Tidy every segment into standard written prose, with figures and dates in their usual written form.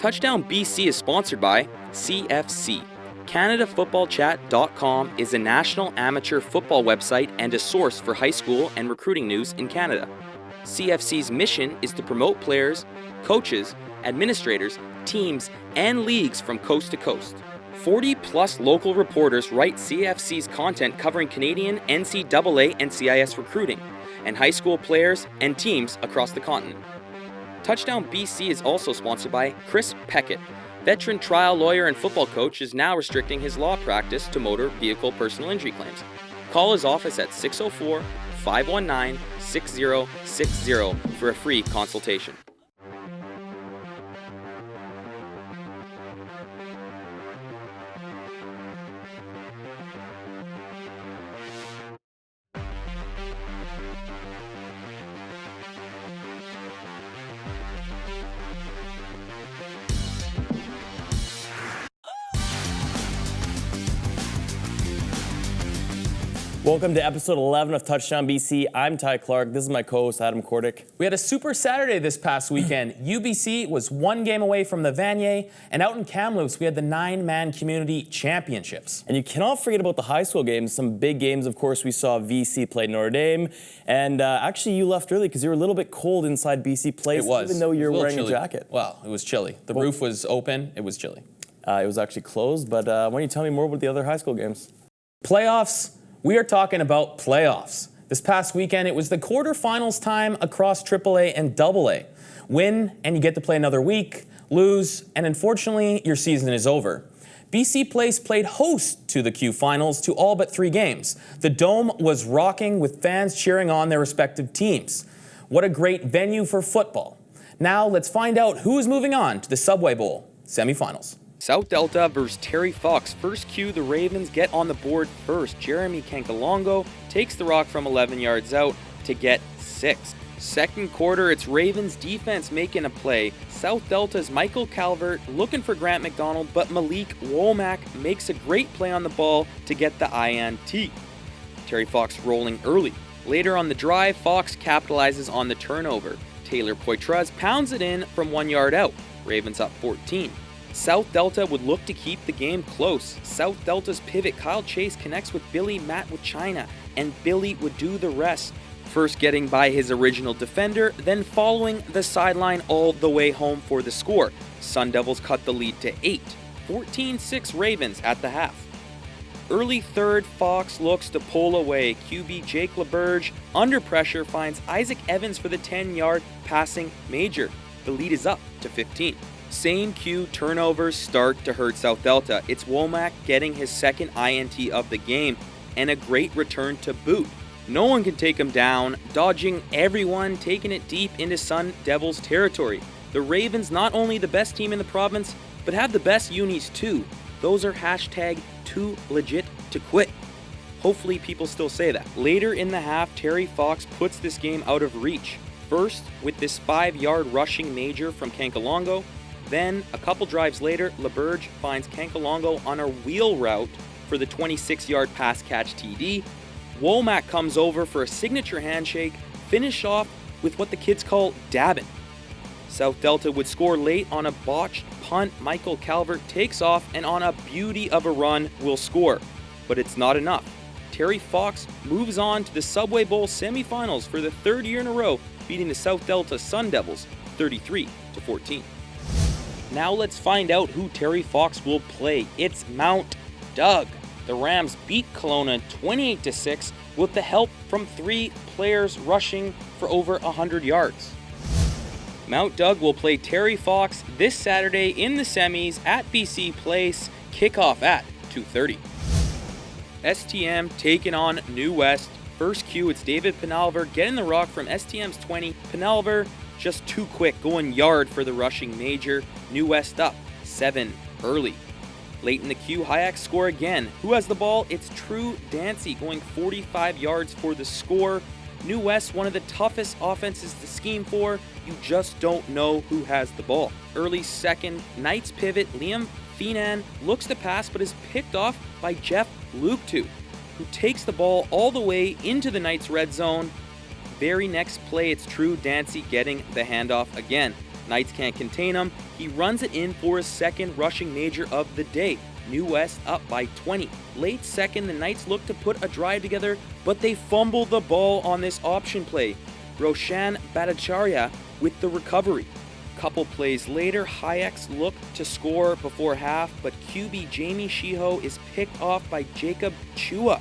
Touchdown BC is sponsored by CFC. CanadaFootballChat.com is a national amateur football website and a source for high school and recruiting news in Canada. CFC's mission is to promote players, coaches, administrators, teams, and leagues from coast to coast. 40-plus local reporters write CFC's content covering Canadian, NCAA, and CIS recruiting, and high school players and teams across the continent. Touchdown BC is also sponsored by Chris Peckett. Veteran trial lawyer and football coach is now restricting his law practice to motor vehicle personal injury claims. Call his office at 604-519-6060 for a free consultation. Welcome to episode 11 of Touchdown BC. I'm Ty Clark. This is my co-host, Adam Kordick. We had a super Saturday this past weekend. UBC was one game away from the Vanier, and out in Kamloops, we had the 9-man community championships. And you cannot forget about the high school games. Some big games, of course. We saw VC play Notre Dame. And actually, you left early because you were a little bit cold inside BC Place, even though you were wearing a jacket. Well, it was chilly. The roof was open. It was chilly. It was actually closed. But why don't you tell me more about the other high school games? Playoffs. We are talking about playoffs. This past weekend, it was the quarterfinals time across AAA and AA. Win, and you get to play another week. Lose, and unfortunately, your season is over. BC Place played host to the Q Finals to all but 3 games. The Dome was rocking with fans cheering on their respective teams. What a great venue for football. Now let's find out who is moving on to the Subway Bowl semifinals. South Delta versus Terry Fox. First cue, the Ravens get on the board first. Jeremy Kankalongo takes the rock from 11 yards out to get 6. Second quarter, it's Ravens defense making a play. South Delta's Michael Calvert looking for Grant McDonald, but Malik Womack makes a great play on the ball to get the INT. Terry Fox rolling early. Later on the drive, Fox capitalizes on the turnover. Taylor Poitras pounds it in from 1 yard out. Ravens up 14. South Delta would look to keep the game close. South Delta's pivot Kyle Chase connects with Billy Matt with China, and Billy would do the rest. First getting by his original defender, then following the sideline all the way home for the score. Sun Devils cut the lead to 8. 14-6 Ravens at the half. Early third, Fox looks to pull away. QB Jake LaBerge, under pressure, finds Isaac Evans for the 10-yard passing major. The lead is up to 15. Same cue, turnovers start to hurt South Delta. It's Womack getting his second INT of the game, and a great return to boot. No one can take him down, dodging everyone, taking it deep into Sun Devils territory. The Ravens not only the best team in the province, but have the best unis too. Those are hashtag too legit to quit. Hopefully people still say that. Later in the half, Terry Fox puts this game out of reach. First, with this 5-yard rushing major from Kankalongo. Then, a couple drives later, LaBerge finds Kankalongo on a wheel route for the 26-yard pass catch TD. Womack comes over for a signature handshake, finish off with what the kids call dabbing. South Delta would score late on a botched punt. Michael Calvert takes off and on a beauty of a run will score. But it's not enough. Terry Fox moves on to the Subway Bowl semifinals for the 3rd year in a row, beating the South Delta Sun Devils 33-14. Now let's find out who Terry Fox will play. It's Mount Doug. The Rams beat Kelowna 28-6 with the help from 3 players rushing for over 100 yards. Mount Doug will play Terry Fox this Saturday in the semis at BC Place. Kickoff at 2:30. STM taking on New West. First cue, it's David Penalver getting the rock from STM's 20. Penalver just too quick, going yard for the rushing major. New West up 7 early. Late in the queue, Hayek score again. Who has the ball? It's True Dancy going 45 yards for the score. New West, one of the toughest offenses to scheme for. You just don't know who has the ball. Early second, Knights pivot Liam Finan looks to pass but is picked off by Jeff Luktu, who takes the ball all the way into the Knights red zone. Very next play, it's True Dancy getting the handoff again. Knights can't contain him. He runs it in for his second rushing major of the day. New West up by 20. Late second, the Knights look to put a drive together, but they fumble the ball on this option play. Roshan Bhattacharya with the recovery. Couple plays later, Hayek's look to score before half, but QB Jamie Sheeho is picked off by Jacob Chua.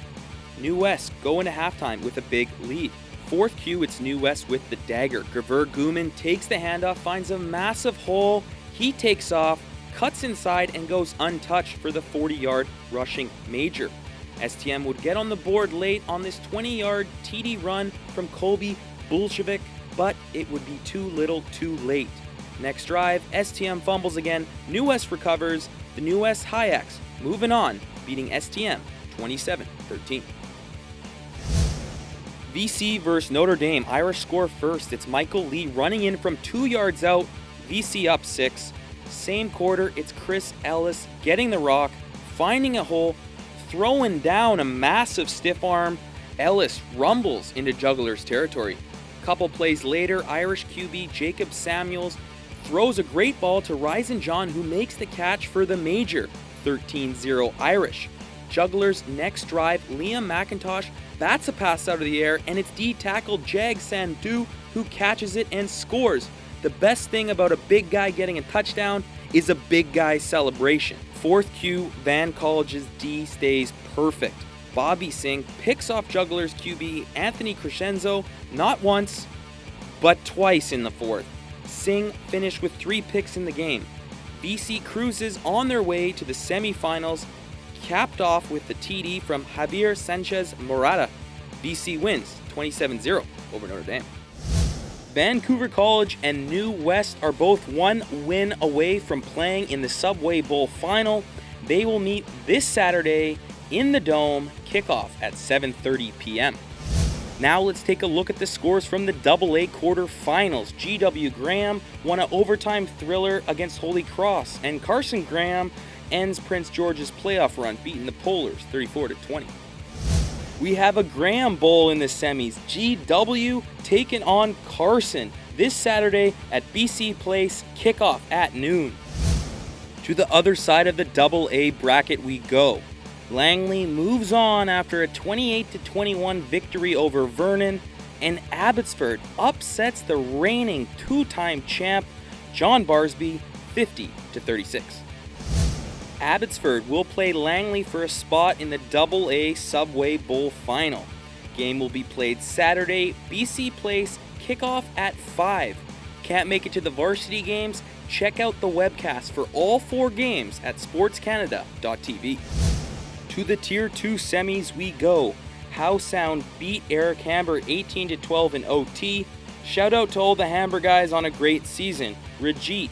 New West go into halftime with a big lead. Fourth Q, it's New West with the dagger. Gravur Guman takes the handoff, finds a massive hole. He takes off, cuts inside, and goes untouched for the 40-yard rushing major. STM would get on the board late on this 20-yard TD run from Colby Bolshevik, but it would be too little too late. Next drive, STM fumbles again. New West recovers. The New West Hayeks moving on, beating STM 27-13. VC versus Notre Dame. Irish score first. It's Michael Lee running in from 2 yards out. VC up 6. Same quarter, it's Chris Ellis getting the rock, finding a hole, throwing down a massive stiff arm. Ellis rumbles into Juggler's territory. Couple plays later, Irish QB Jacob Samuels throws a great ball to Ryzen John, who makes the catch for the major. 13-0 Irish. Jugglers' next drive, Liam McIntosh bats a pass out of the air, and it's D-tackle Jag Sandhu who catches it and scores. The best thing about a big guy getting a touchdown is a big guy celebration. Fourth Q, Van College's D stays perfect. Bobby Singh picks off Jugglers' QB Anthony Crescenzo not once, but twice in the fourth. Singh finished with 3 picks in the game. BC cruises on their way to the semifinals, capped off with the TD from Javier Sanchez Morata. BC wins 27-0 over Notre Dame. Vancouver College and New West are both 1 win away from playing in the Subway Bowl final. They will meet this Saturday in the Dome, kickoff at 7:30 p.m. Now let's take a look at the scores from the AA quarterfinals. GW Graham won an overtime thriller against Holy Cross, and Carson Graham ends Prince George's playoff run, beating the Polars 34-20. We have a Graham Bowl in the semis. GW taking on Carson this Saturday at BC Place, kickoff at noon. To the other side of the AA bracket we go. Langley moves on after a 28-21 victory over Vernon, and Abbotsford upsets the reigning 2-time champ John Barsby 50-36. Abbotsford will play Langley for a spot in the AA Subway Bowl final. Game will be played Saturday, BC Place, kickoff at 5. Can't make it to the varsity games? Check out the webcast for all 4 games at sportscanada.tv. To the Tier 2 semis we go. How Sound beat Eric Hamber 18-12 in OT. Shout out to all the Hamber guys on a great season. Rajit,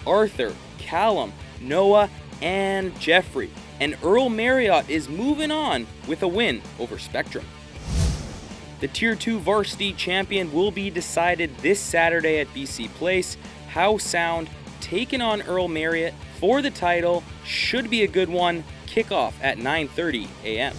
Arthur, Callum, Noah, and Jeffrey. And Earl Marriott is moving on with a win over Spectrum. The Tier 2 varsity champion will be decided this Saturday at BC Place. How Sound taking on Earl Marriott for the title. Should be a good one. Kickoff at 9:30 a.m.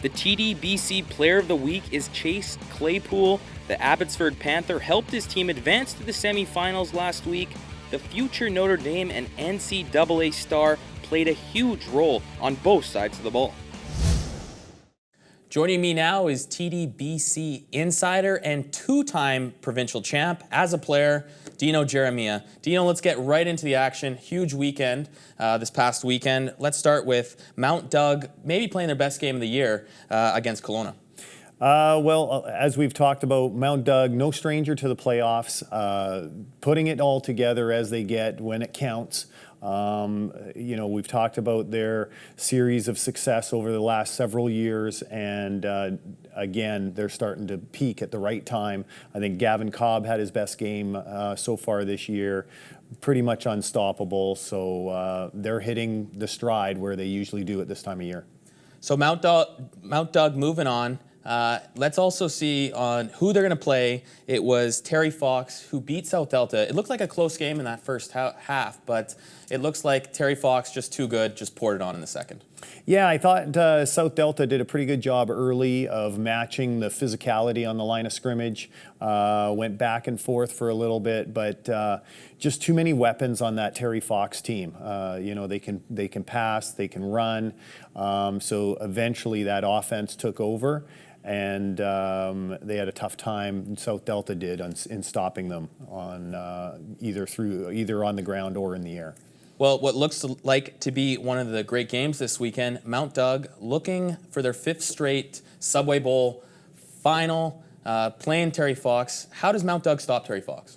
The TDBC Player of the Week is Chase Claypool. The Abbotsford Panther helped his team advance to the semifinals last week. The future Notre Dame and NCAA star played a huge role on both sides of the ball. Joining me now is TDBC insider and 2-time provincial champ as a player, Dino Jeremia. Dino, let's get right into the action. Huge weekend this past weekend. Let's start with Mount Doug, maybe playing their best game of the year against Kelowna. As we've talked about, Mount Doug, no stranger to the playoffs, putting it all together as they get when it counts. We've talked about their series of success over the last several years, and again, they're starting to peak at the right time. I think Gavin Cobb had his best game so far this year, pretty much unstoppable, so they're hitting the stride where they usually do at this time of year. So Mount Doug moving on. Let's also see on who they're going to play. It was Terry Fox who beat South Delta. It looked like a close game in that first half, but it looks like Terry Fox, just too good, just poured it on in the second. Yeah, I thought South Delta did a pretty good job early of matching the physicality on the line of scrimmage. Went back and forth for a little bit, but just too many weapons on that Terry Fox team. They can pass, they can run. So eventually that offense took over, and they had a tough time. South Delta did in stopping them on either on the ground or in the air. Well, what looks like to be one of the great games this weekend, Mount Doug looking for their 5th straight Subway Bowl final, playing Terry Fox. How does Mount Doug stop Terry Fox?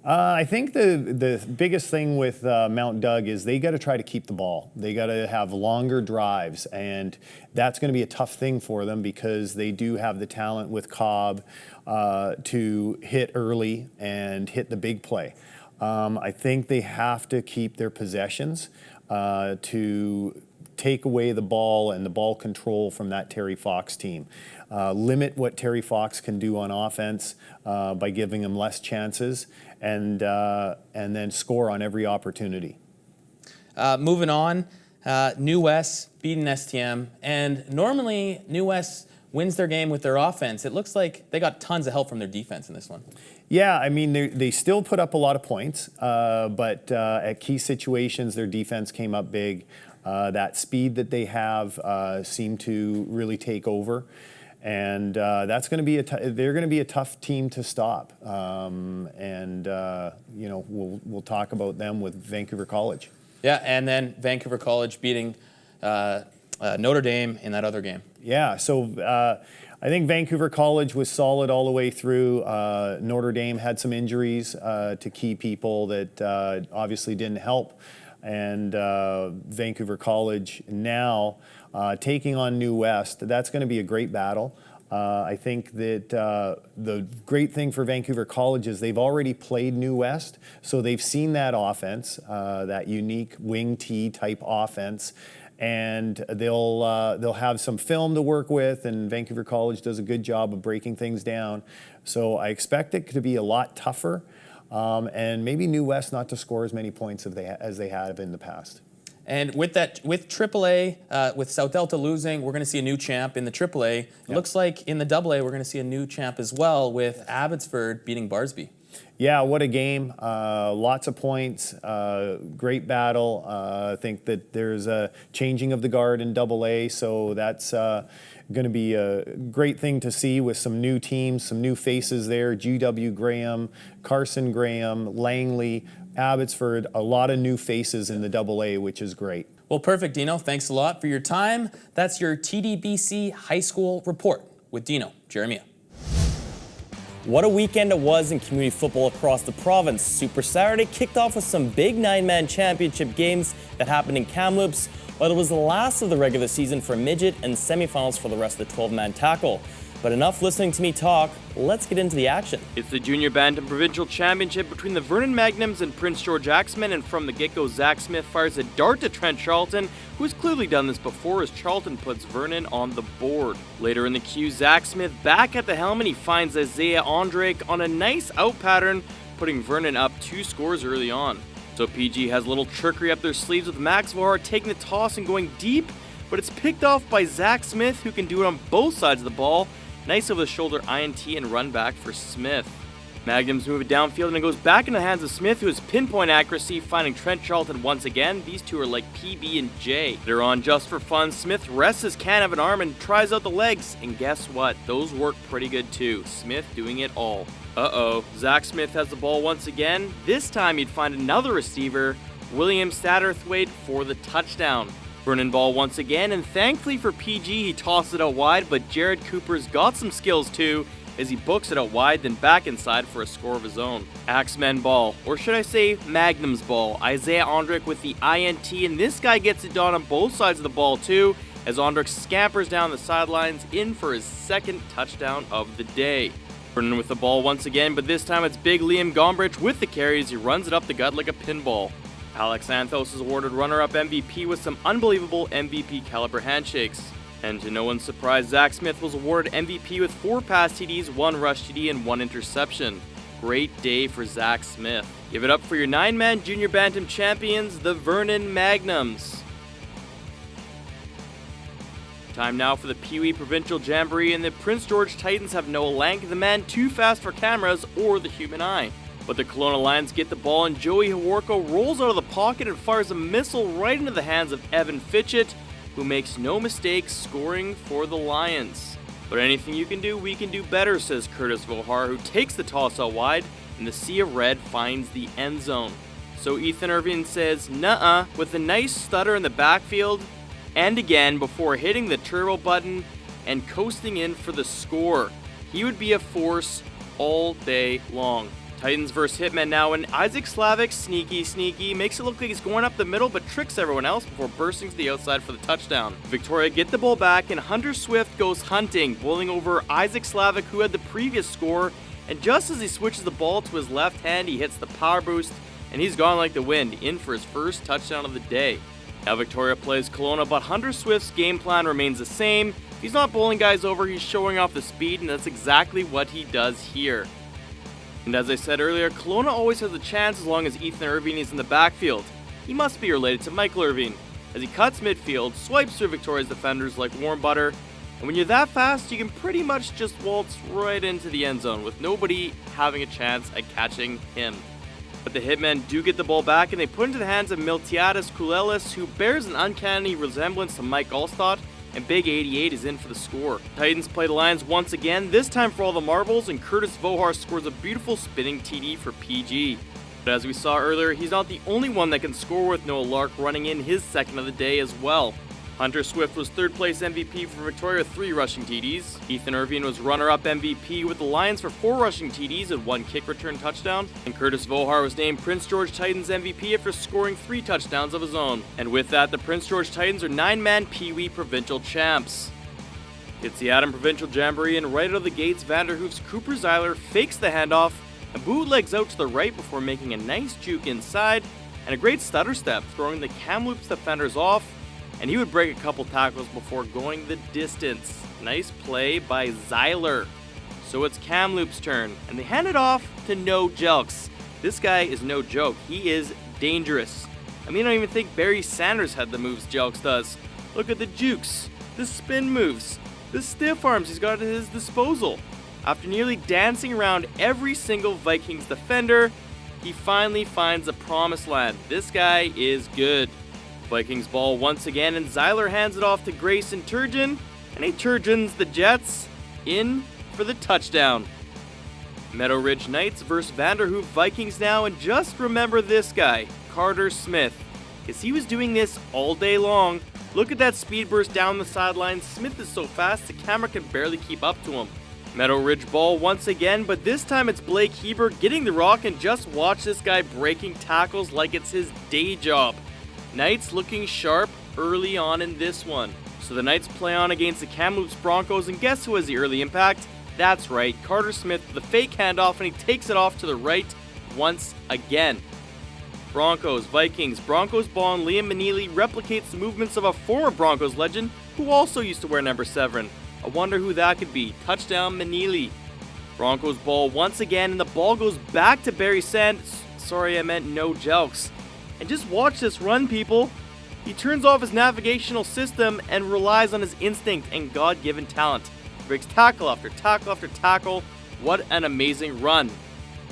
I think the biggest thing with Mount Doug is they got to try to keep the ball. They got to have longer drives, and that's going to be a tough thing for them because they do have the talent with Cobb to hit early and hit the big play. I think they have to keep their possessions to take away the ball and the ball control from that Terry Fox team. Limit what Terry Fox can do on offense by giving him less chances, and then score on every opportunity. Moving on, New West beating STM, and normally New West wins their game with their offense. It looks like they got tons of help from their defense in this one. Yeah, I mean, they still put up a lot of points, but at key situations, their defense came up big. That speed that they have seemed to really take over, and that's going to be they're going to be a tough team to stop. We'll talk about them with Vancouver College. Yeah, and then Vancouver College beating Notre Dame in that other game. Yeah, so I think Vancouver College was solid all the way through. Notre Dame had some injuries to key people that obviously didn't help. And Vancouver College now taking on New West, that's going to be a great battle. I think that the great thing for Vancouver College is they've already played New West, so they've seen that offense, that unique wing T type offense. And they'll have some film to work with, and Vancouver College does a good job of breaking things down. So I expect it to be a lot tougher, and maybe New West not to score as many points as they have in the past. And with AAA, with South Delta losing, we're going to see a new champ in the AAA. It looks like in the AA, we're going to see a new champ as well with Abbotsford beating Barsby. Yeah, what a game. Lots of points, great battle. I think that there's a changing of the guard in AA, so that's going to be a great thing to see with some new teams, some new faces there. GW Graham, Carson Graham, Langley, Abbotsford, a lot of new faces in the AA, which is great. Well, perfect, Dino. Thanks a lot for your time. That's your TDBC High School Report with Dino Jeremiah. What a weekend it was in community football across the province. Super Saturday kicked off with some big 9-man championship games that happened in Kamloops, while it was the last of the regular season for midget and semifinals for the rest of the 12-man tackle. But enough listening to me talk, let's get into the action. It's the Junior Bantam Provincial Championship between the Vernon Magnums and Prince George Axemen, and from the get-go, Zach Smith fires a dart to Trent Charlton, who has clearly done this before as Charlton puts Vernon on the board. Later in the queue, Zach Smith back at the helm, and he finds Isaiah Ondrake on a nice out pattern, putting Vernon up 2 scores early on. So PG has a little trickery up their sleeves with Max Vahar taking the toss and going deep, but it's picked off by Zach Smith, who can do it on both sides of the ball. Nice over the shoulder INT and run back for Smith. Magnums move it downfield and it goes back in the hands of Smith, who has pinpoint accuracy, finding Trent Charlton once again. These two are like PB and J. They're on just for fun. Smith rests his can of an arm and tries out the legs, and guess what? Those work pretty good too. Smith doing it all. Zach Smith has the ball once again. This time he'd find another receiver, William Satterthwaite, for the touchdown. Vernon ball once again, and thankfully for PG, he tosses it out wide, but Jared Cooper's got some skills too, as he books it out wide, then back inside for a score of his own. Axemen ball, or should I say Magnum's ball. Isaiah Ondrake with the INT, and this guy gets it done on both sides of the ball too, as Ondrake scampers down the sidelines in for his second touchdown of the day. Vernon with the ball once again, but this time it's big Liam Gombrich with the carry as he runs it up the gut like a pinball. Alex Santos is awarded runner-up MVP with some unbelievable MVP caliber handshakes. And to no one's surprise, Zach Smith was awarded MVP with 4 pass TDs, 1 rush TD, and 1 interception. Great day for Zach Smith. Give it up for your 9-man junior bantam champions, the Vernon Magnums. Time now for the Pee Wee Provincial Jamboree, and the Prince George Titans have Noah Lank, the man too fast for cameras or the human eye. But the Kelowna Lions get the ball, and Joey Haworko rolls out of the pocket and fires a missile right into the hands of Evan Fitchett, who makes no mistakes scoring for the Lions. But anything you can do, we can do better, says Curtis Vohar, who takes the toss out wide, and the Sea of Red finds the end zone. So Ethan Irving says, nuh-uh, with a nice stutter in the backfield, and again before hitting the turbo button and coasting in for the score. He would be a force all day long. Titans versus Hitmen now, and Isaac Slavic, sneaky, makes it look like he's going up the middle but tricks everyone else before bursting to the outside for the touchdown. Victoria get the ball back, and Hunter Swift goes hunting, bowling over Isaac Slavic, who had the previous score, and just as he switches the ball to his left hand, he hits the power boost, and he's gone like the wind, in for his first touchdown of the day. Now Victoria plays Kelowna, but Hunter Swift's game plan remains the same. If he's not bowling guys over, he's showing off the speed, and that's exactly what he does here. And as I said earlier, Kelowna always has a chance as long as Ethan Irving is in the backfield. He must be related to Michael Irving, as he cuts midfield, swipes through Victoria's defenders like warm butter, and when you're that fast, you can pretty much just waltz right into the end zone with nobody having a chance at catching him. But the Hitmen do get the ball back, and they put it into the hands of Miltiadis Koulelis, who bears an uncanny resemblance to Mike Allstott, and Big 88 is in for the score. Titans play the Lions once again, this time for all the marbles, and Curtis Vohar scores a beautiful spinning TD for PG. But as we saw earlier, he's not the only one that can score, with Noah Lark running in his second of the day as well. Hunter Swift was third place MVP for Victoria with 3 rushing TDs. Ethan Irving was runner-up MVP with the Lions for 4 rushing TDs and 1 kick return touchdown. And Curtis Vohar was named Prince George Titans MVP after scoring 3 touchdowns of his own. And with that, the Prince George Titans are 9-man Pee Wee Provincial champs. It's the Adam Provincial Jamboree, and right out of the gates, Vanderhoof's Cooper Zeiler fakes the handoff and bootlegs out to the right before making a nice juke inside and a great stutter step, throwing the Kamloops defenders off, and he would break a couple tackles before going the distance. Nice play by Zeiler. So it's Kamloops' turn, and they hand it off to No Jelks. This guy is no joke. He is dangerous. I mean, I don't even think Barry Sanders had the moves Jelks does. Look at the jukes, the spin moves, the stiff arms he's got at his disposal. After nearly dancing around every single Vikings defender, he finally finds the promised land. This guy is good. Vikings ball once again, and Zeiler hands it off to Grayson Turgeon, and he Turgeons the Jets in for the touchdown. Meadow Ridge Knights versus Vanderhoof Vikings now, and just remember this guy, Carter Smith, because he was doing this all day long. Look at that speed burst down the sideline. Smith is so fast the camera can barely keep up to him. Meadow Ridge ball once again, but this time it's Blake Heber getting the rock, and just watch this guy breaking tackles like it's his day job. Knights looking sharp early on in this one. So the Knights play on against the Kamloops Broncos, and guess who has the early impact? That's right, Carter Smith with the fake handoff, and he takes it off to the right once again. Broncos, Vikings, Broncos ball, and Liam Meneely replicates the movements of a former Broncos legend who also used to wear number 7. I wonder who that could be. Touchdown Meneely. Broncos ball once again, and the ball goes back to Barry Sanders. Sorry, I meant No Jelks. And just watch this run, people. He turns off his navigational system and relies on his instinct and God-given talent. He breaks tackle after tackle after tackle. What an amazing run.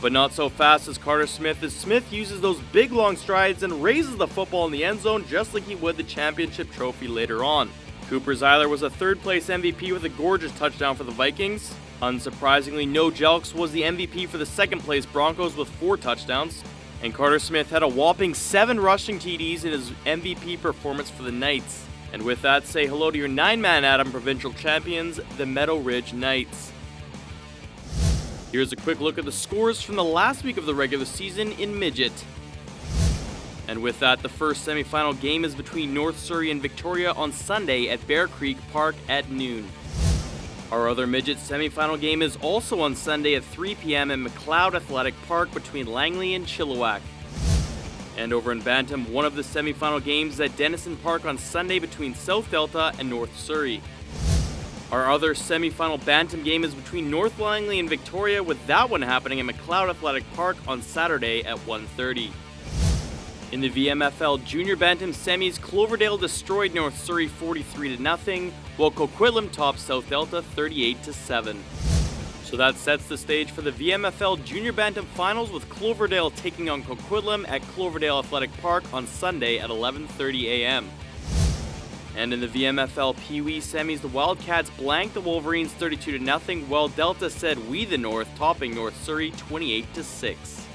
But not so fast as Carter Smith, as Smith uses those big long strides and raises the football in the end zone just like he would the championship trophy later on. Cooper Zeiler was a third place MVP with a gorgeous touchdown for the Vikings. Unsurprisingly, No Jelks was the MVP for the second place Broncos with 4 touchdowns. And Carter Smith had a whopping 7 rushing TDs in his MVP performance for the Knights. And with that, say hello to your 9-man Adam Provincial champions, the Meadow Ridge Knights. Here's a quick look at the scores from the last week of the regular season in Midget. And with that, the first semifinal game is between North Surrey and Victoria on Sunday at Bear Creek Park at noon. Our other Midget semifinal game is also on Sunday at 3 p.m. at McLeod Athletic Park between Langley and Chilliwack. And over in Bantam, one of the semifinal games is at Denison Park on Sunday between South Delta and North Surrey. Our other semifinal Bantam game is between North Langley and Victoria, with that one happening at McLeod Athletic Park on Saturday at 1:30. In the VMFL Junior Bantam semis, Cloverdale destroyed North Surrey 43-0, while Coquitlam topped South Delta 38-7. So that sets the stage for the VMFL Junior Bantam Finals, with Cloverdale taking on Coquitlam at Cloverdale Athletic Park on Sunday at 11:30 a.m. And in the VMFL Pee Wee semis, the Wildcats blanked the Wolverines 32-0, while Delta said "We the North," topping North Surrey 28-6.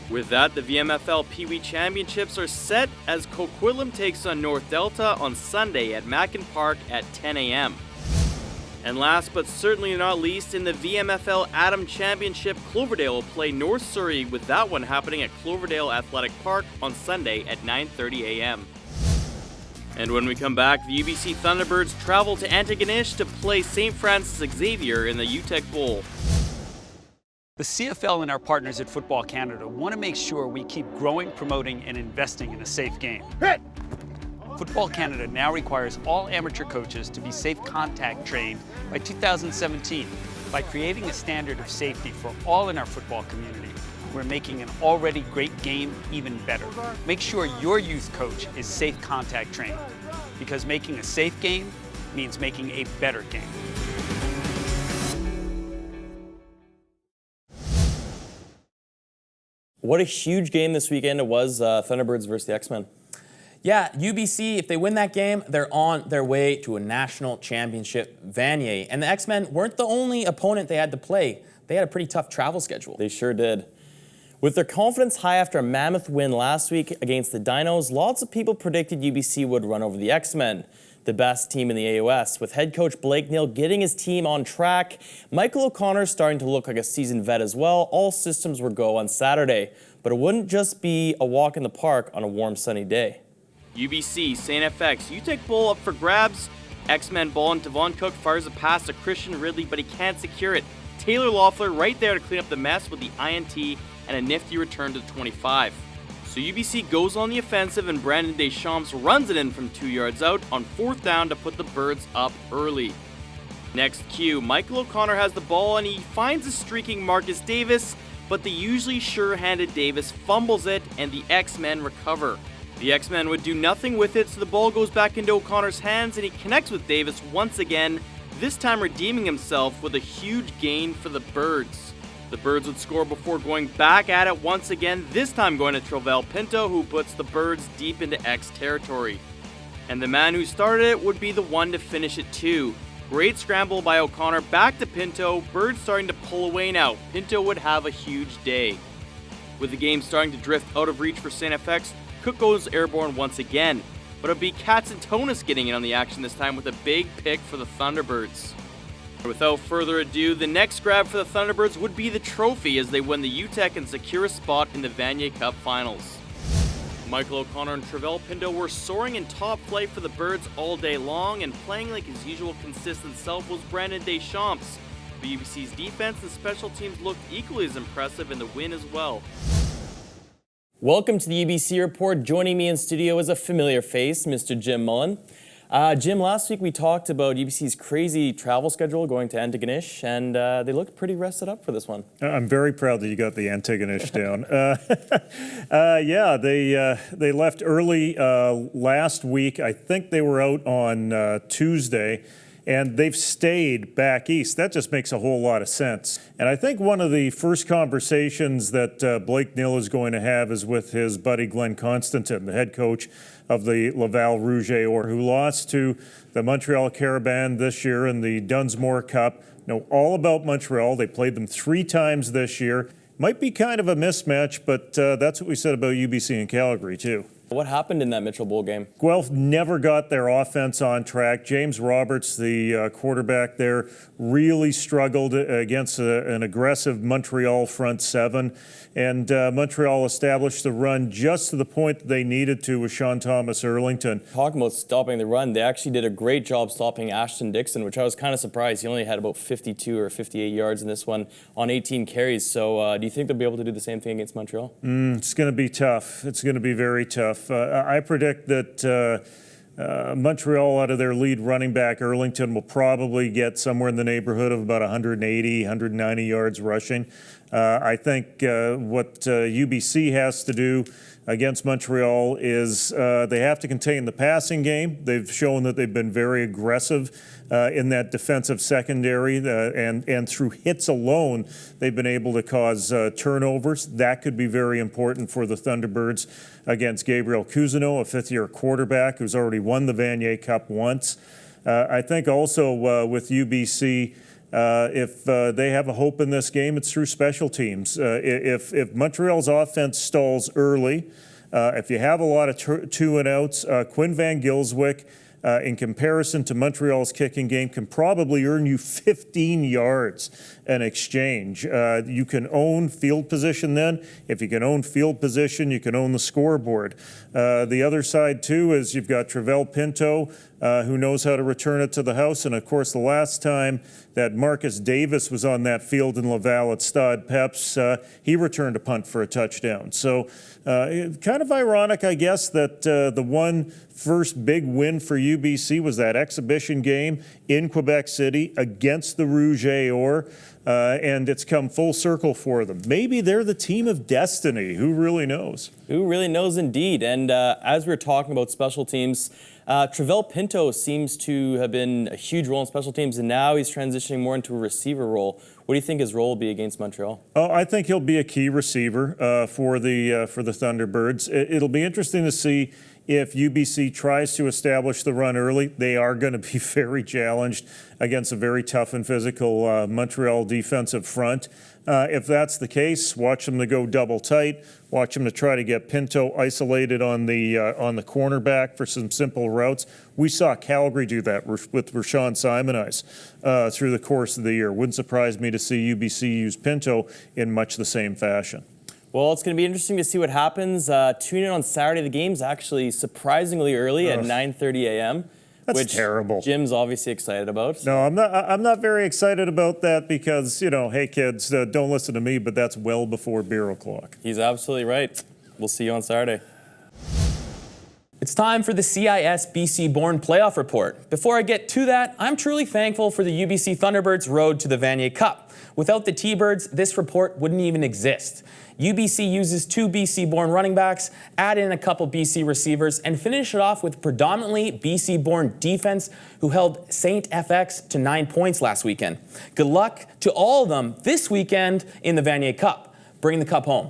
With that, the VMFL Pee Wee Championships are set as Coquitlam takes on North Delta on Sunday at Mackin Park at 10 a.m. And last but certainly not least, in the VMFL Adam Championship, Cloverdale will play North Surrey, with that one happening at Cloverdale Athletic Park on Sunday at 9:30 a.m. And when we come back, the UBC Thunderbirds travel to Antigonish to play St. Francis Xavier in the UTEC Bowl. The CFL and our partners at Football Canada want to make sure we keep growing, promoting, and investing in a safe game. Football Canada now requires all amateur coaches to be safe contact trained by 2017. By creating a standard of safety for all in our football community, we're making an already great game even better. Make sure your youth coach is safe contact trained, because making a safe game means making a better game. What a huge game this weekend it was, Thunderbirds versus the X-Men. Yeah, UBC, if they win that game, they're on their way to a national championship Vanier. And the X-Men weren't the only opponent they had to play. They had a pretty tough travel schedule. They sure did. With their confidence high after a mammoth win last week against the Dinos, lots of people predicted UBC would run over the X-Men, the best team in the AOS. With head coach Blake Neal getting his team on track, Michael O'Connor starting to look like a seasoned vet as well, all systems were go on Saturday. But it wouldn't just be a walk in the park on a warm, sunny day. UBC, St. FX, UTEC Bowl up for grabs. X-Men ball, and Devon Cook fires a pass to Christian Ridley, but he can't secure it. Taylor Loeffler right there to clean up the mess with the INT and a nifty return to the 25. So UBC goes on the offensive, and Brandon Deschamps runs it in from 2 yards out on 4th down to put the Birds up early. Next cue, Michael O'Connor has the ball, and he finds a streaking Marcus Davis, but the usually sure-handed Davis fumbles it, and the X-Men recover. The X-Men would do nothing with it, so the ball goes back into O'Connor's hands, and he connects with Davis once again, this time redeeming himself with a huge gain for the Birds. The Birds would score before going back at it once again, this time going to Trovell Pinto, who puts the Birds deep into X territory. And the man who started it would be the one to finish it too. Great scramble by O'Connor back to Pinto, Birds starting to pull away now. Pinto would have a huge day. With the game starting to drift out of reach for St. FX, Cook goes airborne once again, but it'll be Katsantonis getting in on the action this time with a big pick for the Thunderbirds. Without further ado, the next grab for the Thunderbirds would be the trophy as they win the UTEC and secure a spot in the Vanier Cup Finals. Michael O'Connor and Trovell Pinto were soaring in top flight for the Birds all day long, and playing like his usual consistent self was Brandon Deschamps. The UBC's defense and special teams looked equally as impressive in the win as well. Welcome to the UBC Report. Joining me in studio is a familiar face, Mr. Jim Mullen. Jim, last week we talked about UBC's crazy travel schedule going to Antigonish, and they looked pretty rested up for this one. I'm very proud that you got the Antigonish down. Yeah, they left early last week. I think they were out on Tuesday, and they've stayed back east. That just makes a whole lot of sense. And I think one of the first conversations that Blake Neal is going to have is with his buddy Glenn Constantin, the head coach of the Laval Rouge et Or, who lost to the Montreal Caravan this year in the Dunsmore Cup. Know all about Montreal. They played them 3 times this year. Might be kind of a mismatch, but that's what we said about UBC and Calgary, too. What happened in that Mitchell Bowl game? Guelph never got their offense on track. James Roberts, the quarterback there, really struggled against an aggressive Montreal front seven. And Montreal established the run just to the point that they needed to with Sean Thomas Erlington. Talking about stopping the run, they actually did a great job stopping Ashton Dixon, which I was kind of surprised. He only had about 52 or 58 yards in this one on 18 carries. So do you think they'll be able to do the same thing against Montreal? It's going to be tough. It's going to be very tough. I predict that Montreal, out of their lead running back, Erlington, will probably get somewhere in the neighborhood of about 180, 190 yards rushing. I think what UBC has to do against Montreal is they have to contain the passing game. They've shown that they've been very aggressive in that defensive secondary, and through hits alone, they've been able to cause turnovers. That could be very important for the Thunderbirds against Gabriel Cousineau, a fifth-year quarterback who's already won the Vanier Cup once. I think also with UBC, if they have a hope in this game, it's through special teams. If Montreal's offense stalls early, if you have a lot of two and outs, Quinn Van Gilswyk, in comparison to Montreal's kicking game, can probably earn you 15 yards an exchange. You can own field position then. If you can own field position, you can own the scoreboard. The other side, too, is you've got Travell Pinto, who knows how to return it to the house. And, of course, the last time that Marcus Davis was on that field in Laval at Stade Peps, he returned a punt for a touchdown. So kind of ironic, I guess, that the one first big win for UBC was that exhibition game in Quebec City against the Rouge et Or, and it's come full circle for them. Maybe they're the team of destiny. Who really knows? Who really knows indeed. And as we were talking about special teams, Travell Pinto seems to have been a huge role in special teams, and now he's transitioning more into a receiver role. What do you think his role will be against Montreal? Oh, I think he'll be a key receiver for the Thunderbirds. It'll be interesting to see if UBC tries to establish the run early. They are going to be very challenged against a very tough and physical Montreal defensive front. If that's the case, watch them to go double tight. Watch them to try to get Pinto isolated on the cornerback for some simple routes. We saw Calgary do that with Rashawn Simonides through the course of the year. Wouldn't surprise me to see UBC use Pinto in much the same fashion. Well, it's going to be interesting to see what happens. Tune in on Saturday. The game's actually surprisingly early at 9:30 a.m. That's which terrible. Jim's obviously excited about. No, I'm not very excited about that because, hey kids, don't listen to me, but that's well before beer o'clock. He's absolutely right. We'll see you on Saturday. It's time for the CIS BC Born Playoff Report. Before I get to that, I'm truly thankful for the UBC Thunderbirds' road to the Vanier Cup. Without the T-Birds, this report wouldn't even exist. UBC uses 2 BC-born running backs, add in a couple BC receivers, and finish it off with predominantly BC-born defense who held St. FX to 9 points last weekend. Good luck to all of them this weekend in the Vanier Cup. Bring the cup home.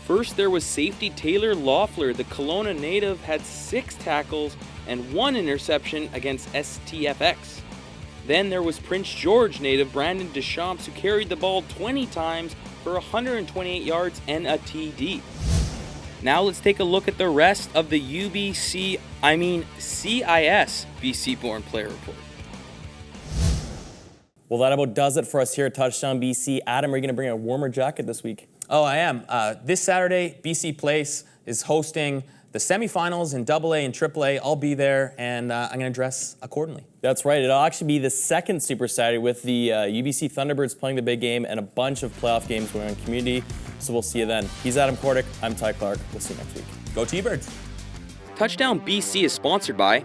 First, there was safety Taylor Loeffler. The Kelowna native had 6 tackles and 1 interception against STFX. Then there was Prince George native Brandon Deschamps, who carried the ball 20 times for 128 yards and a TD. Now let's take a look at the rest of the CIS BC Born Player Report. Well, that about does it for us here at Touchdown BC. Adam, are you going to bring a warmer jacket this week? Oh, I am. This Saturday, BC Place is hosting the semifinals in AA and AAA. I'll be there, and I'm going to dress accordingly. That's right. It'll actually be the second Super Saturday with the UBC Thunderbirds playing the big game and a bunch of playoff games going on community. So we'll see you then. He's Adam Kordick. I'm Ty Clark. We'll see you next week. Go T-Birds. Touchdown BC is sponsored by